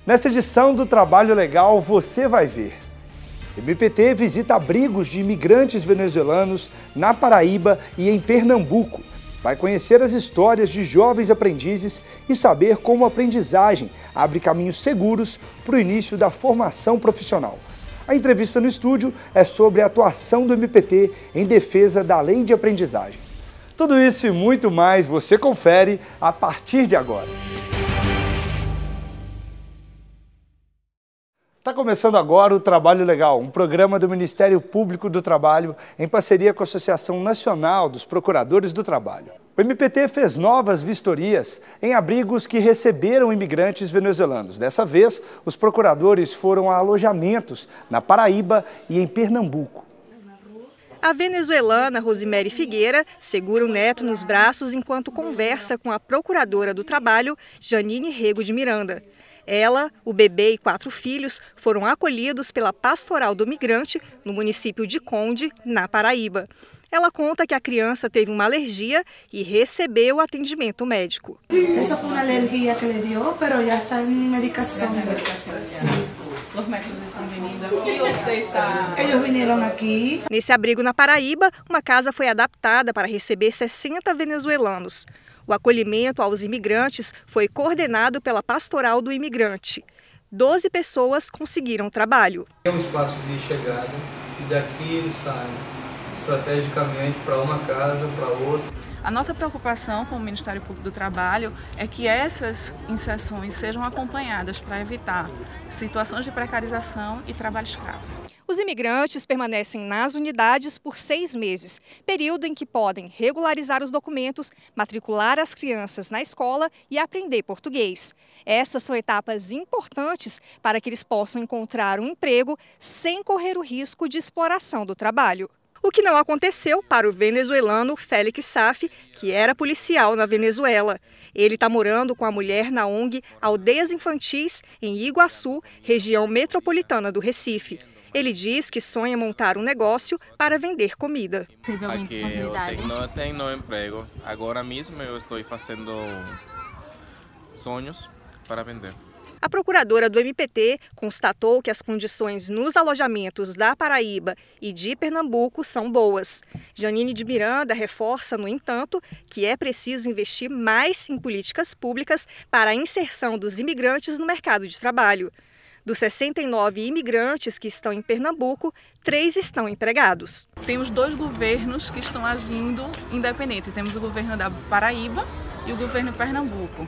Nesta edição do Trabalho Legal, você vai ver. MPT visita abrigos de imigrantes venezuelanos na Paraíba e em Pernambuco. Vai conhecer as histórias de jovens aprendizes e saber como a aprendizagem abre caminhos seguros para o início da formação profissional. A entrevista no estúdio é sobre a atuação do MPT em defesa da lei de aprendizagem. Tudo isso e muito mais você confere a partir de agora. Está começando agora o Trabalho Legal, um programa do Ministério Público do Trabalho em parceria com a Associação Nacional dos Procuradores do Trabalho. O MPT fez novas vistorias em abrigos que receberam imigrantes venezuelanos. Dessa vez, os procuradores foram a alojamentos na Paraíba e em Pernambuco. A venezuelana Rosimere Figueira segura o neto nos braços enquanto conversa com a procuradora do Trabalho, Janine Rego de Miranda. Ela, o bebê e 4 filhos foram acolhidos pela Pastoral do Migrante no município de Conde, na Paraíba. Ela conta que a criança teve uma alergia e recebeu atendimento médico. Essa foi uma alergia que ele deu, mas já está em medicação. Os médicos estão vindo aqui ou você está... Eles vieram aqui. Nesse abrigo na Paraíba, uma casa foi adaptada para receber 60 venezuelanos. O acolhimento aos imigrantes foi coordenado pela Pastoral do Imigrante. 12 pessoas conseguiram trabalho. É um espaço de chegada e daqui eles saem estrategicamente para uma casa, para outra. A nossa preocupação com o Ministério Público do Trabalho é que essas inserções sejam acompanhadas para evitar situações de precarização e trabalho escravo. Os imigrantes permanecem nas unidades por 6 meses, período em que podem regularizar os documentos, matricular as crianças na escola e aprender português. Essas são etapas importantes para que eles possam encontrar um emprego sem correr o risco de exploração do trabalho. O que não aconteceu para o venezuelano Félix Saf, que era policial na Venezuela. Ele está morando com a mulher na ONG Aldeias Infantis, em Iguaçu, região metropolitana do Recife. Ele diz que sonha montar um negócio para vender comida. Aqui eu tenho emprego. Agora mesmo eu estou fazendo sonhos para vender. A procuradora do MPT constatou que as condições nos alojamentos da Paraíba e de Pernambuco são boas. Janine de Miranda reforça, no entanto, que é preciso investir mais em políticas públicas para a inserção dos imigrantes no mercado de trabalho. Dos 69 imigrantes que estão em Pernambuco, 3 estão empregados. Temos 2 governos que estão agindo independente. Temos o governo da Paraíba e o governo de Pernambuco.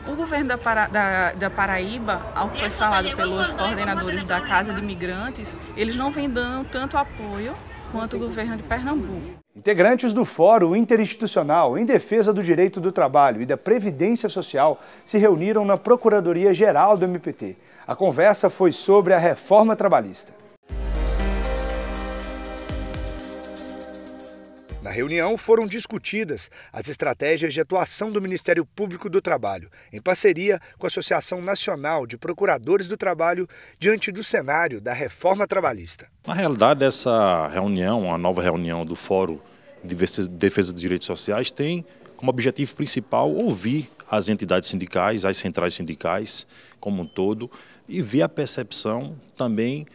O governo da Paraíba, ao que foi falado pelos coordenadores da Casa de Imigrantes, eles não vêm dando tanto apoio quanto o governo de Pernambuco. Integrantes do Fórum Interinstitucional em Defesa do Direito do Trabalho e da Previdência Social se reuniram na Procuradoria-Geral do MPT. A conversa foi sobre a reforma trabalhista. Na reunião foram discutidas as estratégias de atuação do Ministério Público do Trabalho, em parceria com a Associação Nacional de Procuradores do Trabalho, diante do cenário da reforma trabalhista. Na realidade, essa reunião, a nova reunião do Fórum de Defesa dos Direitos Sociais, tem como objetivo principal ouvir as entidades sindicais, as centrais sindicais como um todo, e ver a percepção também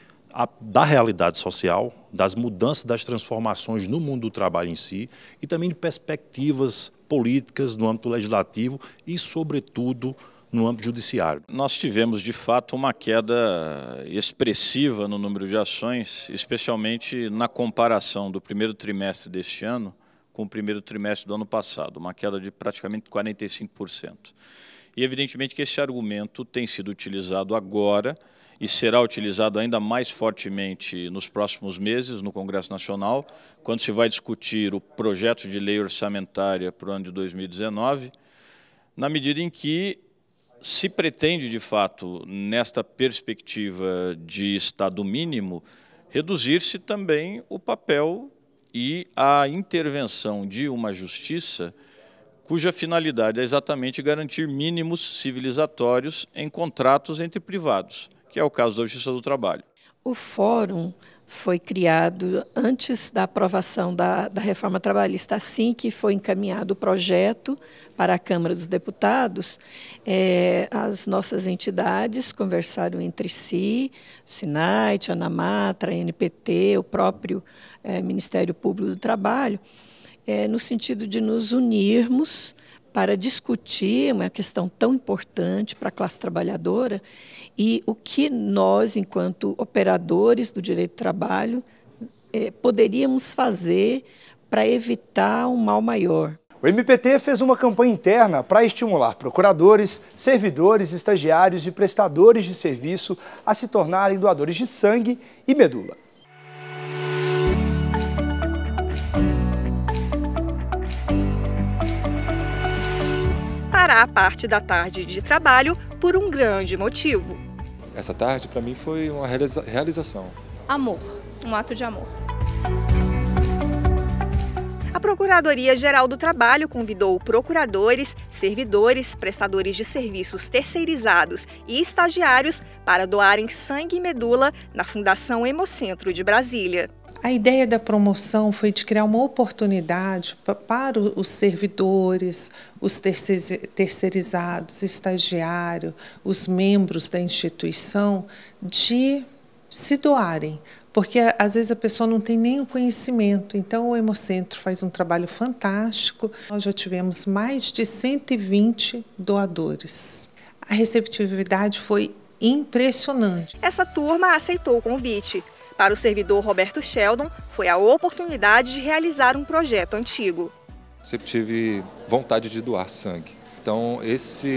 da realidade social, das mudanças, das transformações no mundo do trabalho em si e também de perspectivas políticas no âmbito legislativo e, sobretudo, no âmbito judiciário. Nós tivemos, de fato, uma queda expressiva no número de ações, especialmente na comparação do primeiro trimestre deste ano com o primeiro trimestre do ano passado, uma queda de praticamente 45%. E, evidentemente, que esse argumento tem sido utilizado agora e será utilizado ainda mais fortemente nos próximos meses no Congresso Nacional, quando se vai discutir o projeto de lei orçamentária para o ano de 2019, na medida em que se pretende, de fato, nesta perspectiva de Estado mínimo, reduzir-se também o papel e a intervenção de uma justiça cuja finalidade é exatamente garantir mínimos civilizatórios em contratos entre privados, que é o caso da Justiça do Trabalho. O Fórum foi criado antes da aprovação da reforma trabalhista. Assim que foi encaminhado o projeto para a Câmara dos Deputados, as nossas entidades conversaram entre si, o SINAIT, a ANAMATRA, a NPT, o próprio Ministério Público do Trabalho, no sentido de nos unirmos para discutir uma questão tão importante para a classe trabalhadora e o que nós, enquanto operadores do direito do trabalho, poderíamos fazer para evitar um mal maior. O MPT fez uma campanha interna para estimular procuradores, servidores, estagiários e prestadores de serviço a se tornarem doadores de sangue e medula. Parar parte da tarde de trabalho por um grande motivo. Essa tarde, para mim, foi uma realização. Amor, um ato de amor. A Procuradoria-Geral do Trabalho convidou procuradores, servidores, prestadores de serviços terceirizados e estagiários para doarem sangue e medula na Fundação Hemocentro de Brasília. A ideia da promoção foi de criar uma oportunidade para os servidores, os terceirizados, estagiários, os membros da instituição de se doarem, porque às vezes a pessoa não tem nem o conhecimento. Então o Hemocentro faz um trabalho fantástico. Nós já tivemos mais de 120 doadores. A receptividade foi impressionante. Essa turma aceitou o convite. Para o servidor Roberto Sheldon, foi a oportunidade de realizar um projeto antigo. Sempre tive vontade de doar sangue. Então,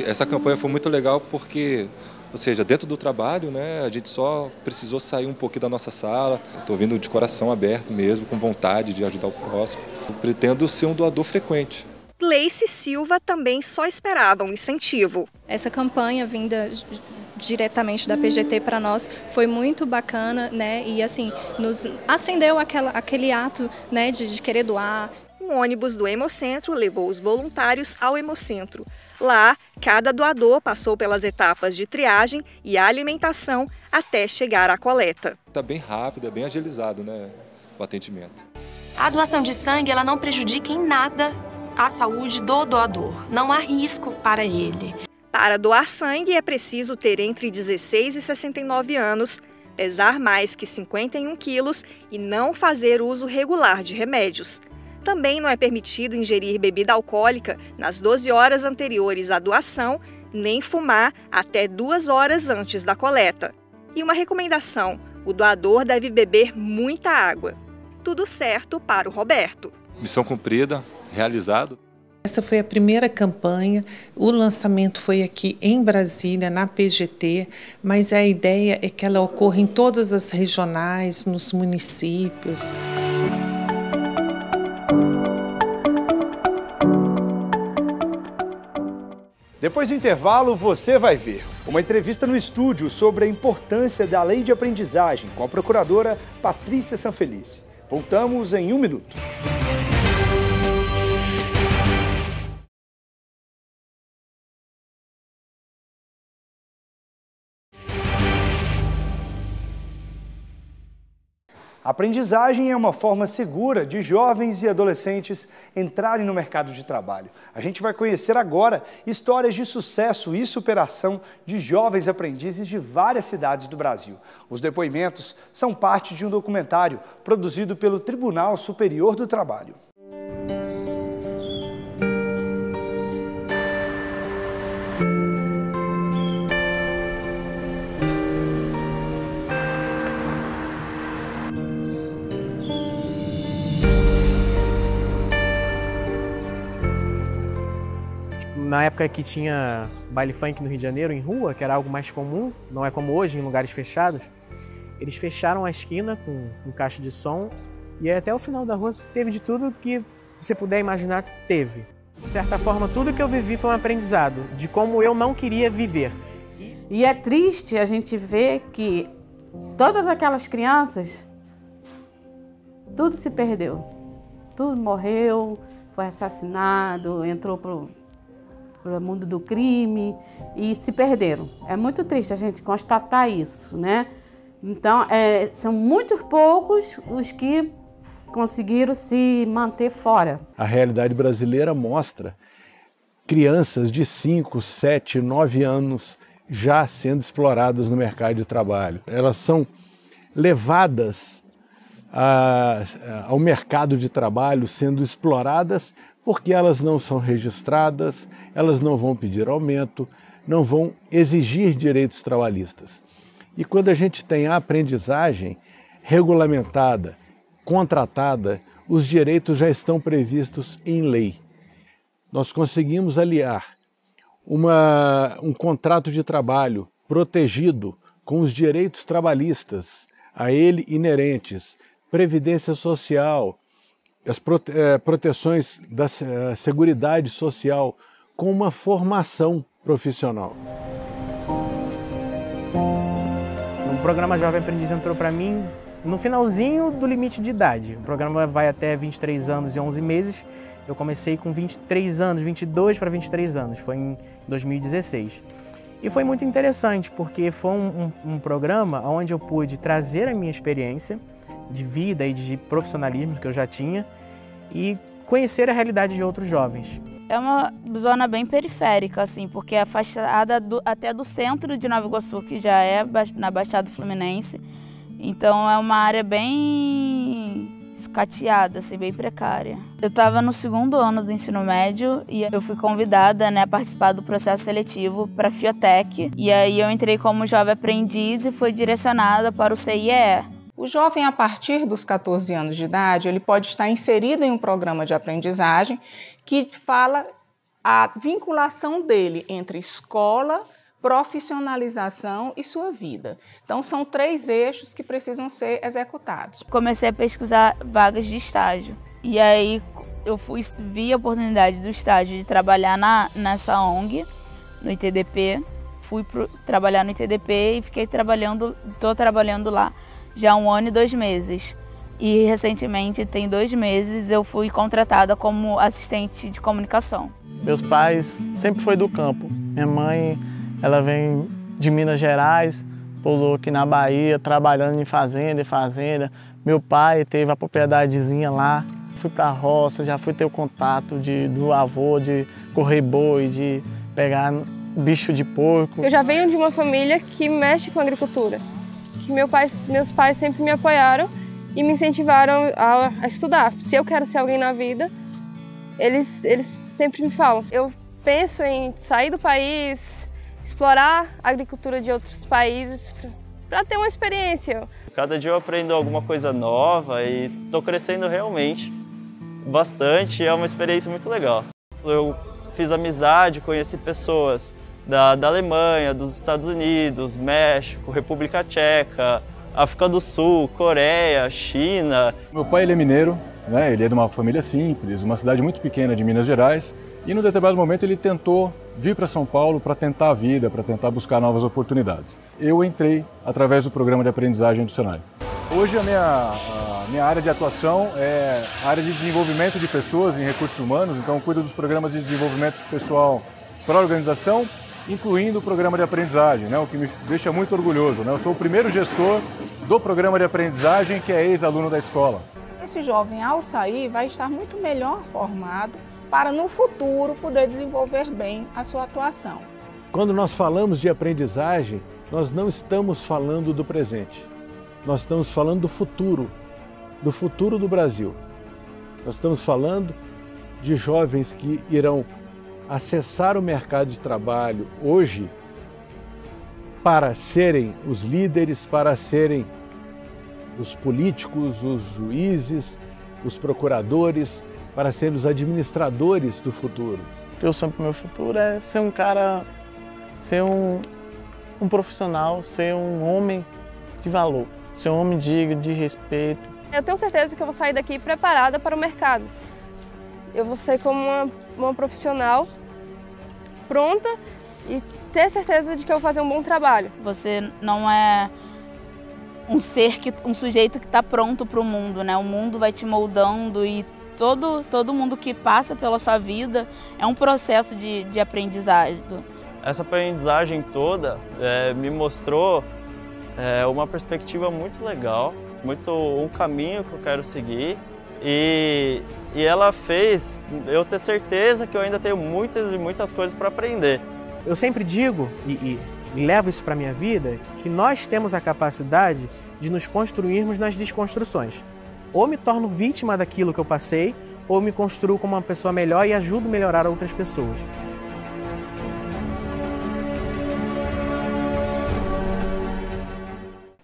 essa campanha foi muito legal porque, ou seja, dentro do trabalho, né, a gente só precisou sair um pouquinho da nossa sala. Estou vindo de coração aberto mesmo, com vontade de ajudar o próximo. Eu pretendo ser um doador frequente. Gleice Silva também só esperava um incentivo. Essa campanha vinda diretamente da PGT para nós foi muito bacana, né? E assim, nos acendeu aquele ato, né, de querer doar. Um ônibus do Hemocentro levou os voluntários ao Hemocentro. Lá, cada doador passou pelas etapas de triagem e alimentação até chegar à coleta. Está bem rápido, é bem agilizado, né, o atendimento. A doação de sangue, ela não prejudica em nada a saúde do doador. Não há risco para ele. Para doar sangue é preciso ter entre 16 e 69 anos, pesar mais que 51 quilos e não fazer uso regular de remédios. Também não é permitido ingerir bebida alcoólica nas 12 horas anteriores à doação, nem fumar até 2 horas antes da coleta. E uma recomendação: o doador deve beber muita água. Tudo certo para o Roberto. Missão cumprida, realizado. Essa foi a primeira campanha, o lançamento foi aqui em Brasília, na PGT, mas a ideia é que ela ocorra em todas as regionais, nos municípios. Depois do intervalo, você vai ver uma entrevista no estúdio sobre a importância da lei de aprendizagem com a procuradora Patrícia Sanfelice. Voltamos em 1 minuto. A aprendizagem é uma forma segura de jovens e adolescentes entrarem no mercado de trabalho. A gente vai conhecer agora histórias de sucesso e superação de jovens aprendizes de várias cidades do Brasil. Os depoimentos são parte de um documentário produzido pelo Tribunal Superior do Trabalho. Na época que tinha baile funk no Rio de Janeiro, em rua, que era algo mais comum, não é como hoje, em lugares fechados, eles fecharam a esquina com caixa de som e até o final da rua teve de tudo que você puder imaginar, teve. De certa forma, tudo que eu vivi foi um aprendizado de como eu não queria viver. E é triste a gente ver que todas aquelas crianças, tudo se perdeu, tudo morreu, foi assassinado, entrou pro mundo do crime e se perderam. É muito triste a gente constatar isso, né? Então, são muito poucos os que conseguiram se manter fora. A realidade brasileira mostra crianças de 5, 7, 9 anos já sendo exploradas no mercado de trabalho. Elas são levadas ao mercado de trabalho sendo exploradas porque elas não são registradas, elas não vão pedir aumento, não vão exigir direitos trabalhistas. E quando a gente tem a aprendizagem regulamentada, contratada, os direitos já estão previstos em lei. Nós conseguimos aliar um contrato de trabalho protegido com os direitos trabalhistas a ele inerentes, previdência social, as proteções da Seguridade Social, com uma formação profissional. O programa Jovem Aprendiz entrou para mim no finalzinho do limite de idade. O programa vai até 23 anos e 11 meses. Eu comecei com 23 anos, 22 para 23 anos, foi em 2016. E foi muito interessante, porque foi um programa onde eu pude trazer a minha experiência de vida e de profissionalismo que eu já tinha e conhecer a realidade de outros jovens. É uma zona bem periférica, assim, porque é afastada até do centro de Nova Iguaçu, que já é na Baixada Fluminense. Então é uma área bem escateada, assim, bem precária. Eu estava no 2º ano do ensino médio e eu fui convidada, né, a participar do processo seletivo para a Fiotec. E aí eu entrei como jovem aprendiz e fui direcionada para o CIEE. O jovem, a partir dos 14 anos de idade, ele pode estar inserido em um programa de aprendizagem que fala a vinculação dele entre escola, profissionalização e sua vida. Então, são 3 eixos que precisam ser executados. Comecei a pesquisar vagas de estágio. E aí eu vi a oportunidade do estágio de trabalhar nessa ONG, no ITDP. Fui trabalhar no ITDP e estou trabalhando lá já há 1 ano e 2 meses. E recentemente, tem 2 meses, eu fui contratada como assistente de comunicação. Meus pais sempre foi do campo. Minha mãe, ela vem de Minas Gerais, pousou aqui na Bahia, trabalhando em fazenda. Meu pai teve a propriedadezinha lá. Fui para a roça, já fui ter o contato do avô, de correr boi, de pegar bicho de porco. Eu já venho de uma família que mexe com agricultura. Que meus pais sempre me apoiaram e me incentivaram a estudar. Se eu quero ser alguém na vida, eles sempre me falam. Eu penso em sair do país, explorar a agricultura de outros países para ter uma experiência. Cada dia eu aprendo alguma coisa nova e estou crescendo realmente bastante. É uma experiência muito legal. Eu fiz amizade, conheci pessoas da Alemanha, dos Estados Unidos, México, República Tcheca, África do Sul, Coreia, China. Meu pai ele é mineiro, né? Ele é de uma família simples, uma cidade muito pequena de Minas Gerais. E num determinado momento ele tentou vir para São Paulo para tentar a vida, para tentar buscar novas oportunidades. Eu entrei através do programa de aprendizagem do Senai. Hoje a minha área de atuação é a área de desenvolvimento de pessoas em recursos humanos, então eu cuido dos programas de desenvolvimento pessoal para a organização, incluindo o programa de aprendizagem, né, o que me deixa muito orgulhoso, né? Eu sou o primeiro gestor do programa de aprendizagem que é ex-aluno da escola. Esse jovem, ao sair, vai estar muito melhor formado para, no futuro, poder desenvolver bem a sua atuação. Quando nós falamos de aprendizagem, nós não estamos falando do presente. Nós estamos falando do futuro do Brasil. Nós estamos falando de jovens que irão acessar o mercado de trabalho hoje para serem os líderes, para serem os políticos, os juízes, os procuradores, para serem os administradores do futuro. Eu sonho para o meu futuro é ser um cara, ser um profissional, ser um homem de valor, ser um homem digno, de respeito. Eu tenho certeza que eu vou sair daqui preparada para o mercado. Eu vou ser como uma profissional pronta e ter certeza de que eu vou fazer um bom trabalho. Você não é um sujeito que está pronto para o mundo, né? O mundo vai te moldando e todo mundo que passa pela sua vida é um processo de aprendizagem. Essa aprendizagem toda me mostrou é uma perspectiva muito legal, um caminho que eu quero seguir. E ela fez eu ter certeza que eu ainda tenho muitas coisas para aprender. Eu sempre digo, e levo isso para a minha vida, que nós temos a capacidade de nos construirmos nas desconstruções. Ou me torno vítima daquilo que eu passei, ou me construo como uma pessoa melhor e ajudo a melhorar outras pessoas.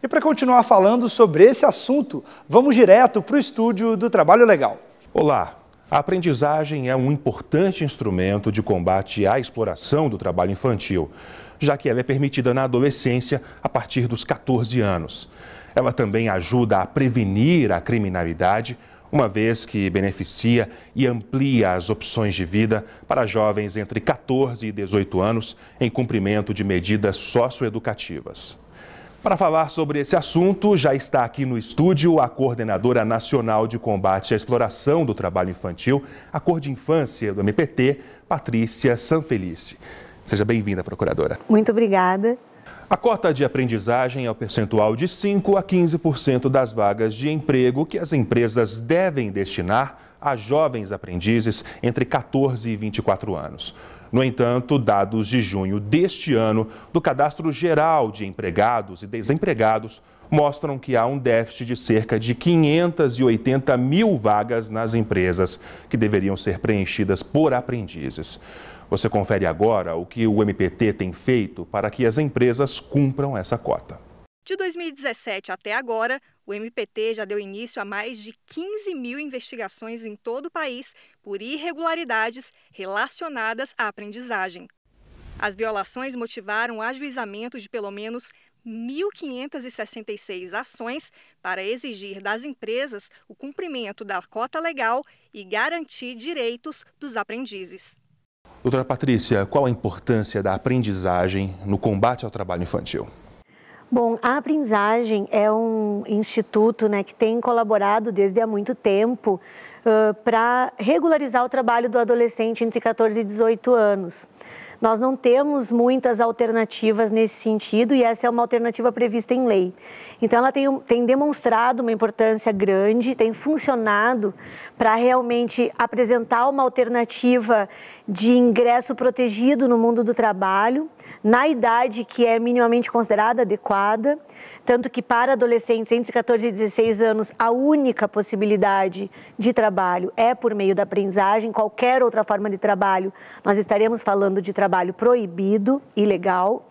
E para continuar falando sobre esse assunto, vamos direto para o estúdio do Trabalho Legal. Olá! A aprendizagem é um importante instrumento de combate à exploração do trabalho infantil, já que ela é permitida na adolescência a partir dos 14 anos. Ela também ajuda a prevenir a criminalidade, uma vez que beneficia e amplia as opções de vida para jovens entre 14 e 18 anos em cumprimento de medidas socioeducativas. Para falar sobre esse assunto, já está aqui no estúdio a Coordenadora Nacional de Combate à Exploração do Trabalho Infantil, a Cor de Infância do MPT, Patrícia Sanfelice. Seja bem-vinda, procuradora. Muito obrigada. A cota de aprendizagem é o percentual de 5% a 15% das vagas de emprego que as empresas devem destinar a jovens aprendizes entre 14 e 24 anos. No entanto, dados de junho deste ano do Cadastro Geral de Empregados e Desempregados mostram que há um déficit de cerca de 580 mil vagas nas empresas que deveriam ser preenchidas por aprendizes. Você confere agora o que o MPT tem feito para que as empresas cumpram essa cota. De 2017 até agora, o MPT já deu início a mais de 15 mil investigações em todo o país por irregularidades relacionadas à aprendizagem. As violações motivaram o ajuizamento de pelo menos 1.566 ações para exigir das empresas o cumprimento da cota legal e garantir direitos dos aprendizes. Doutora Patrícia, qual a importância da aprendizagem no combate ao trabalho infantil? Bom, a aprendizagem é um instituto, que tem colaborado desde há muito tempo para regularizar o trabalho do adolescente entre 14 e 18 anos. Nós não temos muitas alternativas nesse sentido e essa é uma alternativa prevista em lei. Então, ela tem demonstrado uma importância grande, tem funcionado para realmente apresentar uma alternativa de ingresso protegido no mundo do trabalho, na idade que é minimamente considerada adequada, tanto que para adolescentes entre 14 e 16 anos, a única possibilidade de trabalho é por meio da aprendizagem. Qualquer outra forma de trabalho, nós estaremos falando de trabalho proibido, ilegal.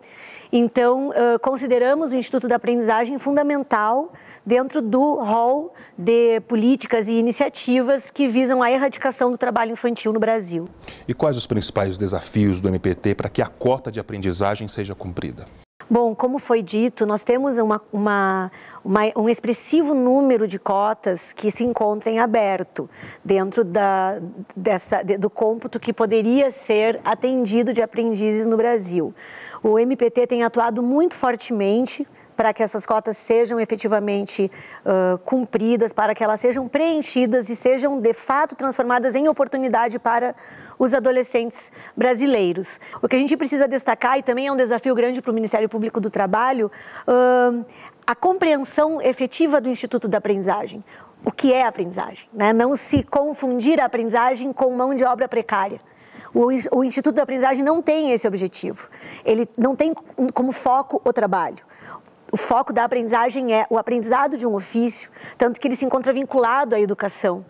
Então, consideramos o Instituto da Aprendizagem fundamental dentro do rol de políticas e iniciativas que visam a erradicação do trabalho infantil no Brasil. E quais os principais desafios do MPT para que a cota de aprendizagem seja cumprida? Bom, como foi dito, nós temos um expressivo número de cotas que se encontram em aberto dentro do cômputo que poderia ser atendido de aprendizes no Brasil. O MPT tem atuado muito fortemente para que essas cotas sejam efetivamente cumpridas, para que elas sejam preenchidas e sejam, de fato, transformadas em oportunidade para os adolescentes brasileiros. O que a gente precisa destacar, e também é um desafio grande para o Ministério Público do Trabalho, a compreensão efetiva do Instituto da Aprendizagem. O que é a aprendizagem? Não se confundir a aprendizagem com mão de obra precária. O Instituto da Aprendizagem não tem esse objetivo. Ele não tem como foco o trabalho. O foco da aprendizagem é o aprendizado de um ofício, tanto que ele se encontra vinculado à educação.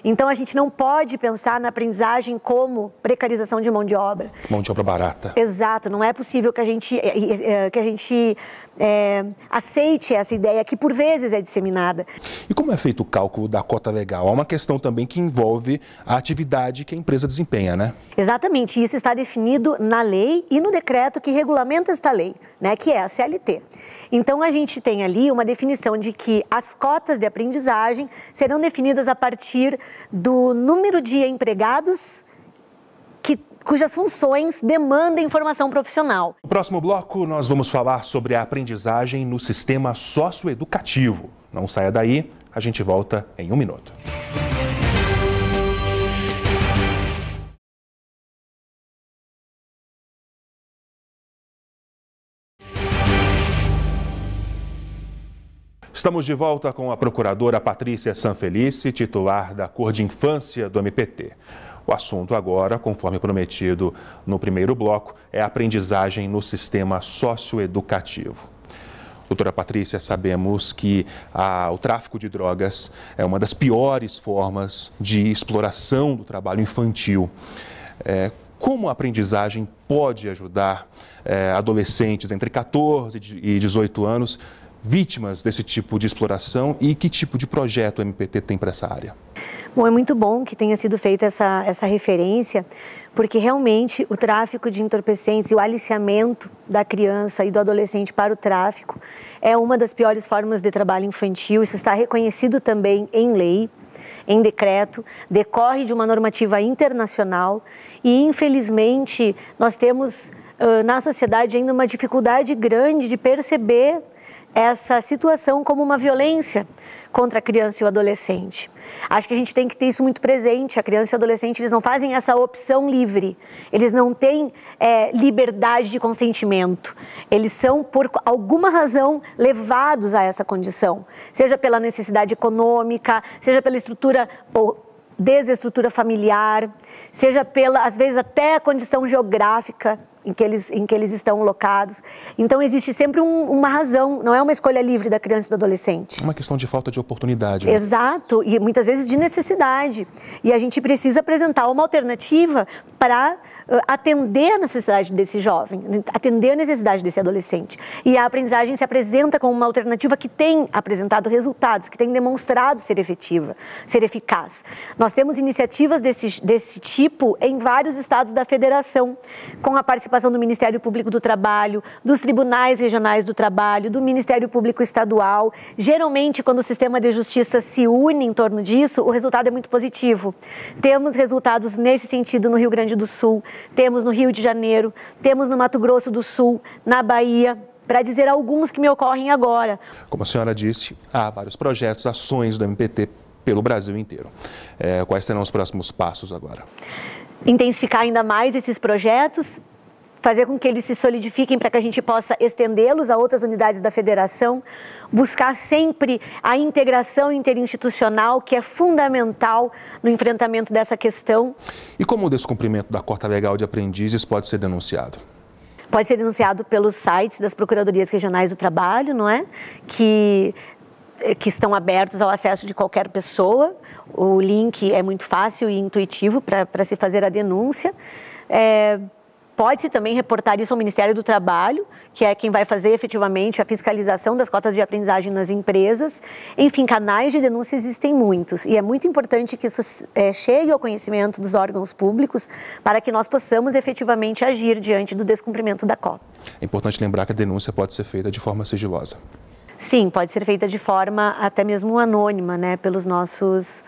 Então, a gente não pode pensar na aprendizagem como precarização de mão de obra. Mão de obra barata. Exato, não é possível que a gente aceite essa ideia que, por vezes, é disseminada. E como é feito o cálculo da cota legal? É uma questão também que envolve a atividade que a empresa desempenha, né? Exatamente, isso está definido na lei e no decreto que regulamenta esta lei, que é a CLT. Então, a gente tem ali uma definição de que as cotas de aprendizagem serão definidas a partir do número de empregados cujas funções demandam formação profissional. No próximo bloco, nós vamos falar sobre a aprendizagem no sistema socioeducativo. Não saia daí, a gente volta em 1 minuto. Estamos de volta com a procuradora Patrícia Sanfelice, titular da Cor de Infância do MPT. O assunto agora, conforme prometido no primeiro bloco, é a aprendizagem no sistema socioeducativo. Doutora Patrícia, sabemos que o tráfico de drogas é uma das piores formas de exploração do trabalho infantil. Como a aprendizagem pode ajudar adolescentes entre 14 e 18 anos vítimas desse tipo de exploração e que tipo de projeto o MPT tem para essa área? Bom, é muito bom que tenha sido feita essa referência, porque realmente o tráfico de entorpecentes e o aliciamento da criança e do adolescente para o tráfico é uma das piores formas de trabalho infantil. Isso está reconhecido também em lei, em decreto, decorre de uma normativa internacional e, infelizmente, nós temos na sociedade ainda uma dificuldade grande de perceber essa situação como uma violência contra a criança e o adolescente. Acho que a gente tem que ter isso muito presente. A criança e o adolescente, eles não fazem essa opção livre. Eles não têm liberdade de consentimento. Eles são, por alguma razão, levados a essa condição. Seja pela necessidade econômica, seja pela estrutura ou desestrutura familiar, seja pela, às vezes, até a condição geográfica em que eles estão locados. Então, existe sempre uma razão, não é uma escolha livre da criança e do adolescente. Uma questão de falta de oportunidade. Né? Exato, e muitas vezes de necessidade. E a gente precisa apresentar uma alternativa para atender a necessidade desse jovem, atender a necessidade desse adolescente. E a aprendizagem se apresenta como uma alternativa que tem apresentado resultados, que tem demonstrado ser efetiva, ser eficaz. Nós temos iniciativas desse tipo em vários estados da federação, com a participação do Ministério Público do Trabalho, dos tribunais regionais do trabalho, do Ministério Público Estadual. Geralmente, quando o sistema de justiça se une em torno disso, o resultado é muito positivo. Temos resultados nesse sentido no Rio Grande do Sul, temos no Rio de Janeiro, temos no Mato Grosso do Sul, na Bahia, para dizer alguns que me ocorrem agora. Como a senhora disse, há vários projetos, ações do MPT pelo Brasil inteiro. Quais serão os próximos passos agora? Intensificar ainda mais esses projetos, fazer com que eles se solidifiquem para que a gente possa estendê-los a outras unidades da federação, buscar sempre a integração interinstitucional, que é fundamental no enfrentamento dessa questão. E como o descumprimento da cota legal de aprendizes pode ser denunciado? Pode ser denunciado pelos sites das Procuradorias Regionais do Trabalho, não é? Que estão abertos ao acesso de qualquer pessoa. O link é muito fácil e intuitivo para se fazer a denúncia. Pode-se também reportar isso ao Ministério do Trabalho, que é quem vai fazer efetivamente a fiscalização das cotas de aprendizagem nas empresas. Enfim, canais de denúncia existem muitos e é muito importante que isso chegue ao conhecimento dos órgãos públicos para que nós possamos efetivamente agir diante do descumprimento da cota. É importante lembrar que a denúncia pode ser feita de forma sigilosa. Sim, pode ser feita de forma até mesmo anônima, né, pelos nossos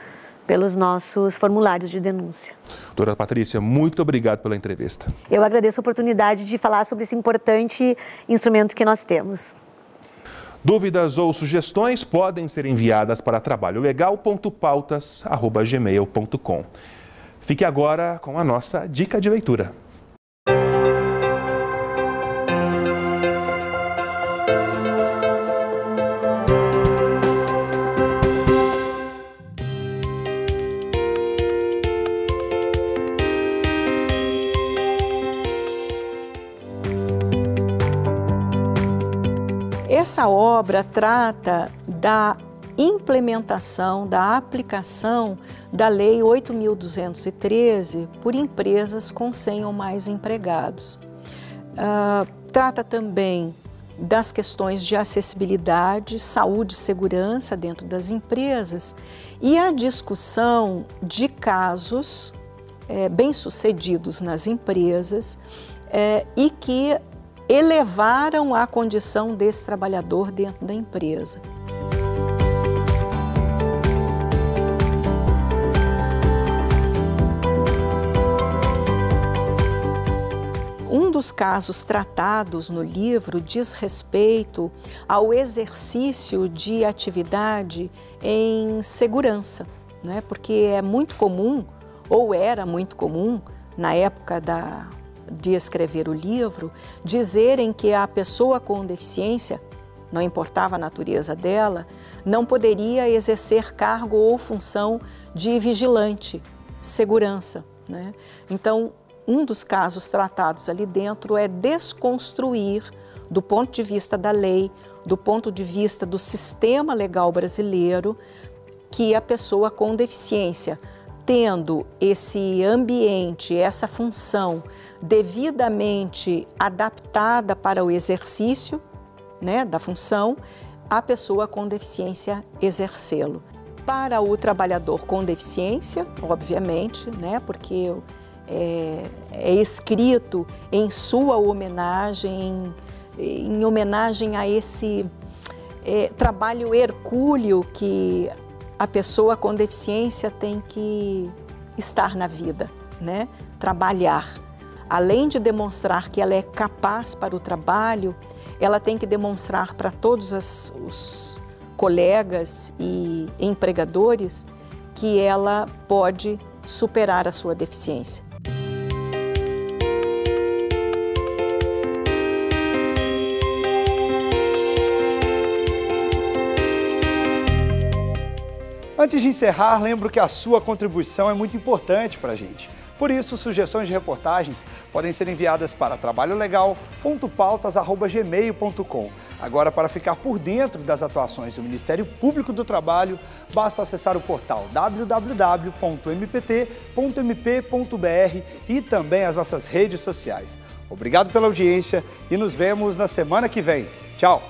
formulários de denúncia. Doutora Patrícia, muito obrigado pela entrevista. Eu agradeço a oportunidade de falar sobre esse importante instrumento que nós temos. Dúvidas ou sugestões podem ser enviadas para trabalholegal.pautas@gmail.com. Fique agora com a nossa dica de leitura. Essa obra trata da implementação, da aplicação da Lei 8.213 por empresas com 100 ou mais empregados. Trata também das questões de acessibilidade, saúde e segurança dentro das empresas e a discussão de casos bem-sucedidos nas empresas e que elevaram a condição desse trabalhador dentro da empresa. Um dos casos tratados no livro diz respeito ao exercício de atividade em segurança, né? Porque é muito comum, ou era muito comum, na época de escrever o livro, dizerem que a pessoa com deficiência não importava a natureza dela, não poderia exercer cargo ou função de vigilante, segurança, né? Então, um dos casos tratados ali dentro é desconstruir, do ponto de vista da lei, do ponto de vista do sistema legal brasileiro, que a pessoa com deficiência, tendo esse ambiente, essa função devidamente adaptada para o exercício, né, da função, a pessoa com deficiência exercê-lo. Para o trabalhador com deficiência, obviamente, né, porque é escrito em sua homenagem, em homenagem a esse trabalho hercúleo que a pessoa com deficiência tem que estar na vida, né? Trabalhar. Além de demonstrar que ela é capaz para o trabalho, ela tem que demonstrar para todos os colegas e empregadores que ela pode superar a sua deficiência. Antes de encerrar, lembro que a sua contribuição é muito importante para a gente. Por isso, sugestões de reportagens podem ser enviadas para trabalholegal.pautas@gmail.com. Agora, para ficar por dentro das atuações do Ministério Público do Trabalho, basta acessar o portal www.mpt.mp.br e também as nossas redes sociais. Obrigado pela audiência e nos vemos na semana que vem. Tchau!